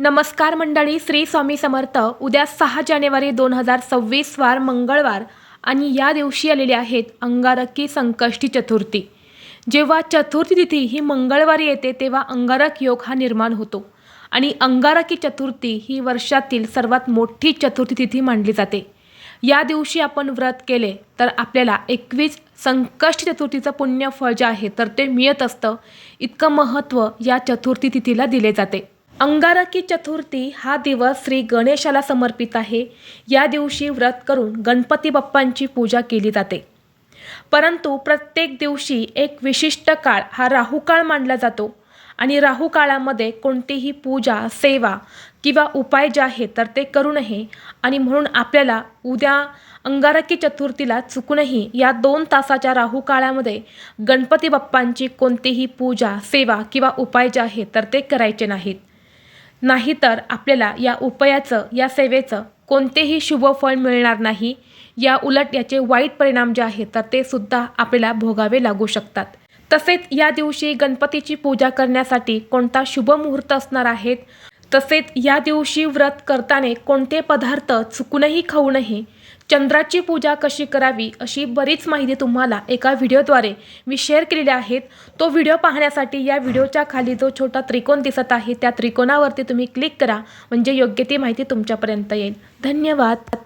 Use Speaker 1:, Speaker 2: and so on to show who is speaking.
Speaker 1: नमस्कार मंडळी, श्री स्वामी समर्थ. उद्या 6 जानेवारी 2026 वार मंगळवार आणि या दिवशी आलेली आहेत अंगारकी संकष्टी चतुर्थी. जेव्हा चतुर्थी तिथी ही मंगळवारी येते तेव्हा अंगारक योग हा निर्माण होतो आणि अंगारकी चतुर्थी ही वर्षातील सर्वात मोठी चतुर्थी तिथी मानली जाते. या दिवशी आपण व्रत केले तर आपल्याला 21 संकष्टी चतुर्थीचं पुण्यफळ जे आहे तर ते मिळत असतं. इतकं महत्त्व या चतुर्थी तिथीला दिले जाते. अंगारकी चतुर्थी हा दिवस श्री गणेशाला समर्पित आहे. या दिवशी व्रत करून गणपती बाप्पांची पूजा केली जाते. परंतु प्रत्येक दिवशी एक विशिष्ट काळ हा राहुकाळ मानला जातो आणि राहुकाळामध्ये कोणतीही पूजा, सेवा किंवा उपाय जे आहे तर ते करू नये आणि म्हणून आपल्याला उद्या अंगारकी चतुर्थीला चुकूनही या 2 तासाच्या राहुकाळामध्ये गणपती बाप्पांची कोणतीही पूजा, सेवा किंवा उपाय जे आहे तर ते करायचे नाहीत. नाहीतर आपल्याला या उपायाचं, या सेवेचं कोणतेही शुभ फळ मिळणार नाही. या उलट याचे वाईट परिणाम जे आहेत तर ते सुद्धा आपल्याला भोगावे लागू शकतात. तसेच या दिवशी गणपतीची पूजा करण्यासाठी कोणता शुभ मुहूर्त असणार आहेत, तसेच या दिवशी व्रत करताना कोणते पदार्थ चुकूनही खाऊ नये, चंद्राची पूजा कशी करावी अशी बरीच माहिती तुम्हाला एका व्हिडिओद्वारे मी शेअर केलेली आहेत. तो व्हिडिओ पाहण्यासाठी या व्हिडिओच्या खाली जो छोटा त्रिकोण दिसत आहे त्या त्रिकोणावरती तुम्ही क्लिक करा, म्हणजे योग्य ती माहिती तुमच्यापर्यंत येईल. धन्यवाद.